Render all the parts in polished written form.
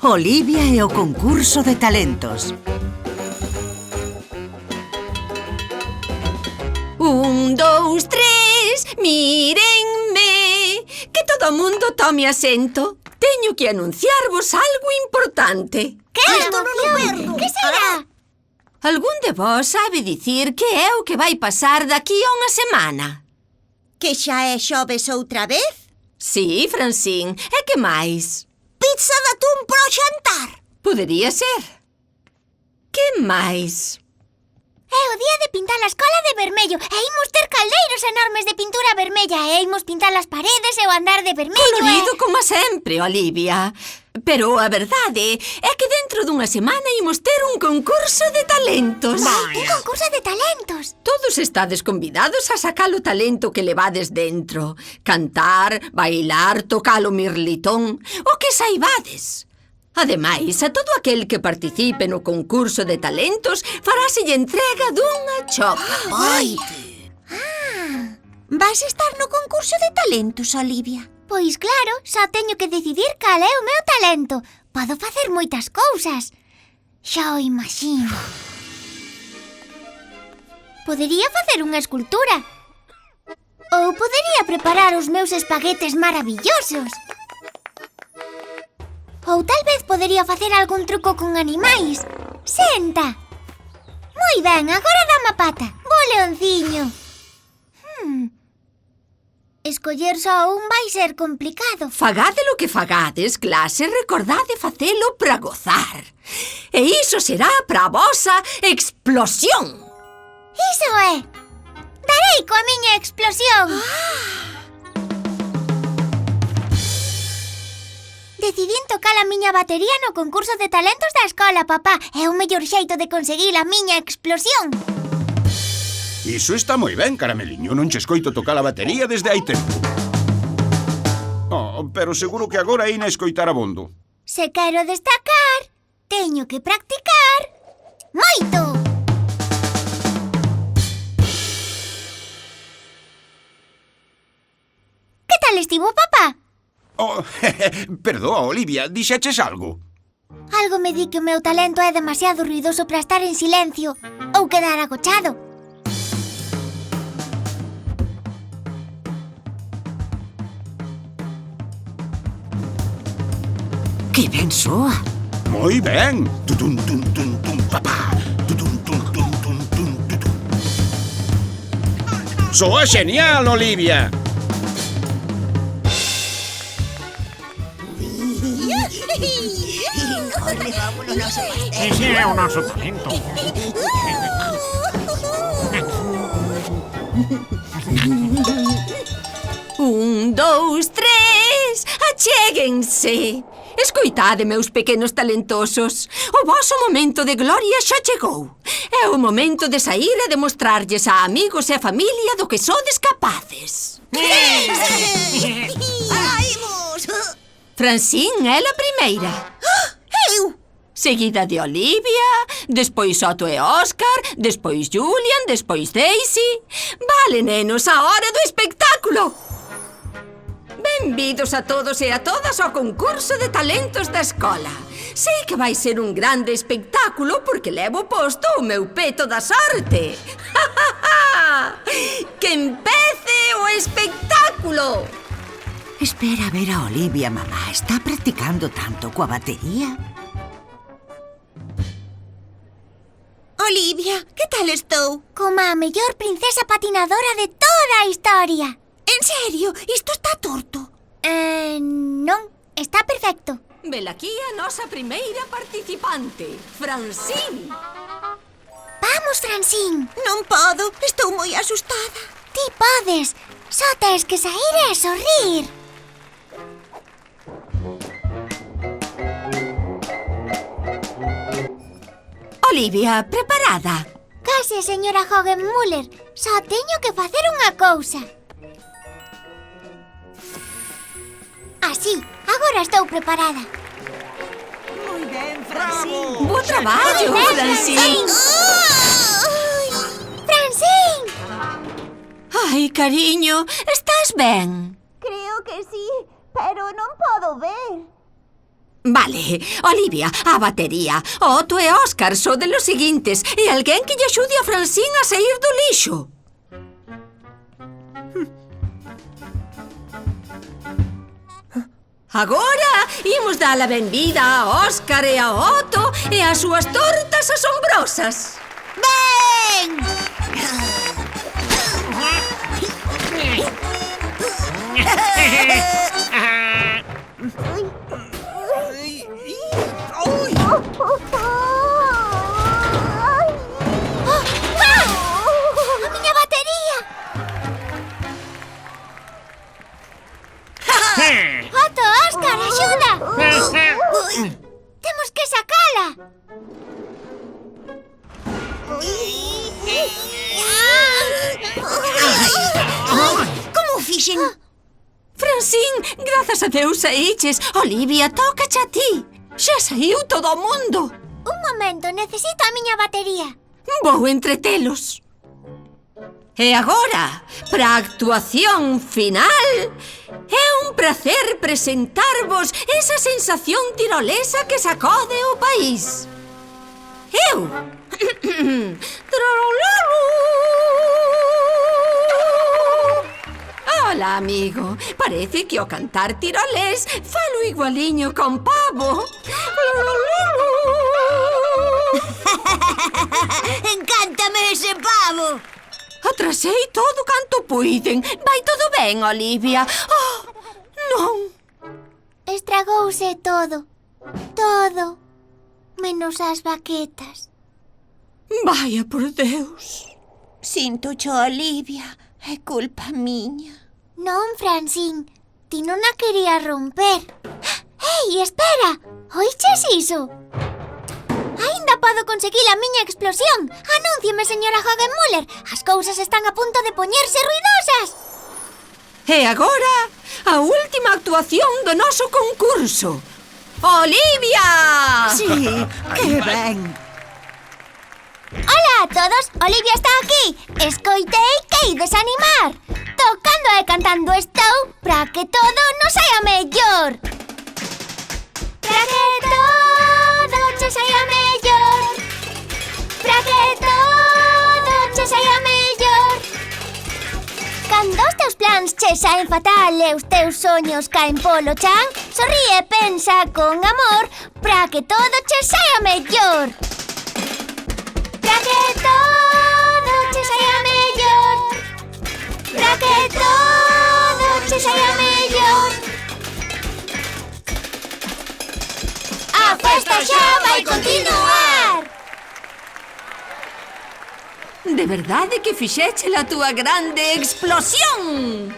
Olivia e o concurso de talentos. 1, 2, 3, mírenme. Que todo o mundo tome asento. Teño que anunciarvos algo importante. Que anuncio? Que será? Algún de vos sabe dicir que é o que vai pasar daqui a unha semana? Que xa é xoves outra vez? Sí, Francín. E que máis? Pizza de atún para o xantar. Podería ser. Que máis? É o día de pintar a escola de vermello e imos ter caldeiros enormes de pintura vermella e imos pintar as paredes e o andar de vermello. Colorido como sempre, Olivia. Pero a verdade é que dentro dunha semana imos ter un concurso de talentos. Un concurso de talentos. Todos estades convidados a sacar o talento que levades dentro. Cantar, bailar, tocar o mirlitón, o que saibades. Ademais, a todo aquel que participe no concurso de talentos faráselle entrega dunha chopa. Vas estar no concurso de talentos, Olivia? Pois claro, só teño que decidir cal é o meu talento. Podo facer moitas cousas. Xa o imagino. Podería facer unha escultura. Ou podería preparar os meus espaguetes maravillosos. Ou tal vez podería facer algún truco con animais. Senta! Moi ben, agora dame a pata. Bo leonciño. Escoller só un vai ser complicado. Fagade lo que fagades, clase, recordade facelo para gozar. E iso será para a vosa explosión. Iso é. Darei coa miña explosión. Decidín tocar a miña batería no concurso de talentos da escola, papá. É o mellor xeito de conseguir a miña explosión. Iso está moi ben, Carameliño. Non che escoito tocar a batería desde hai tempo. Oh, pero seguro que agora é ina escoitar abondo. Se quero destacar, teño que practicar moito. Que tal estivo, papá? Oh, perdoa, Olivia, dixeches algo? Algo me di que o meu talento é demasiado ruidoso para estar en silencio ou quedar agochado. Que ben soa. Moi ben. Tutum, tum, tum, tum, papá. Tutum, tum, tum, tum, tum, tutum. Soa genial, Olivia. Ese é o noso talento. 1, 2, 3, achéguense. Escoitade, meus pequenos talentosos. O voso momento de gloria xa chegou. É o momento de sair e demostrarlles a amigos e a familia do que sodes capaces. Imos! Francín, ela primeira. Eu! Seguida de Olivia, despois Otto e Óscar, despois Julian, despois Daisy. Vale, nenos, a hora do espectáculo. Benvidos a todos e a todas ao concurso de talentos da escola. Sei que vai ser un grande espectáculo porque levo posto o meu peto da sorte. ¡Que empece o espectáculo! Espera a ver a Olivia, mamá. Está practicando tanto coa batería. Olivia, que tal estou? Como a mellor princesa patinadora de toda a historia. En serio, isto está torto. Non, está perfecto. Velaquí a nosa primeira participante, Francín. Vamos, Francín. Non podo, estou moi asustada. Ti podes. Só tes que sair e sorrir. Olivia, preparada? Case, señora Hogenmuller. Só teño que facer unha cousa. Así, agora estou preparada. Moi ben, Francín. Bo traballo, Francín. Francín! Ai, cariño, estás ben? Creo que sí, pero non podo ver. Vale, Olivia, a batería. Otto e Óscar soden os seguintes. E alguén que lle axude a Francine a sair do lixo. Agora imos dar a benvida a Óscar e a Otto e as súas tortas asombrosas. Ben! A miña batería! Otto, Óscar, axuda! Temos que sacala! Como fixen? Francine, grazas a Deus saíches. Olivia, tócache a ti. Xa saiu todo o mundo. Un momento, necesito a miña batería. Vou entretelos. E agora, para a actuación final, é un prazer presentarvos esa sensación tirolesa que sacode o país. Eu. Hola, amigo. Parece que ao cantar tirolés falo igualiño con Pavo. Encántame ese pavo! Atrasei todo canto puiden. Vai todo ben, Olivia? Oh, non. Estragouse todo. Todo. Menos as baquetas. Vaya por Deus. Sinto cho, Olivia. É culpa miña. Non, Francine. Ti non a querías romper. Ei, espera. Oiches iso? Aínda podo conseguir a miña explosión. Anúncieme, señora Hagenmüller. As cousas están a punto de poñerse ruidosas. E agora, a última actuación do noso concurso. Olivia! Sí, que ben. Hola a todos, Olivia está aquí. Escoitei que ides animar. Tocando e cantando estou para que todo nos saia mellor. Para que todo che saia mellor. Para que todo che saia mellor. Cando os teus plans che saen fatal e os teus soños caen polo chan, sorríe e pensa con amor para que todo che saia mellor. Para que todo che saia mellor. Para que todo che saia mellor. A festa xa vai continuar. De verdade que fixeche a túa grande explosión.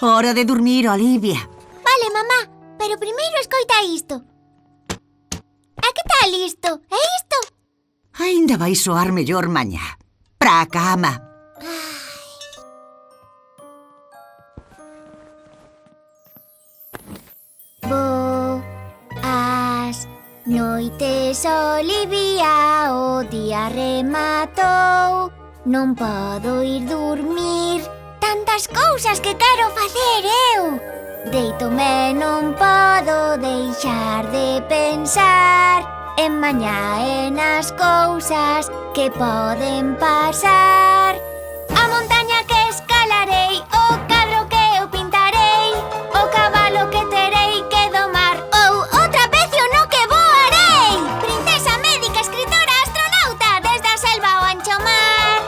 Hora de dormir, Olivia. Vale, mamá, pero primeiro escoita isto. E que tal isto? É isto? Ainda vai soar mellor mañá. Pra a cama. Boas noites, Olivia, o día rematou. Non podo ir dormir. Tantas cousas que quero facer eu. Deítome, non podo deixar de pensar en mañá e nas cousas que poden pasar. A montaña que escalarei, o cadro que eu pintarei, o cabalo que terei que domar, ou o trapecio no que voarei. Princesa, médica, escritora, astronauta, desde a selva ao ancho mar.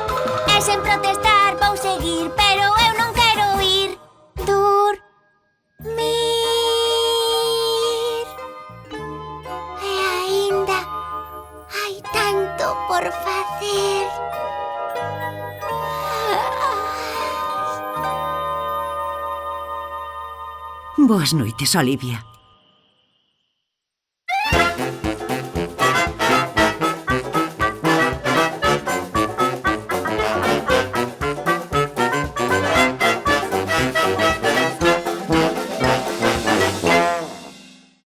E sen protestar vou seguir, pero eu non quero ir dormir. E aínda hai tanto por facer. Boas noites, Olivia.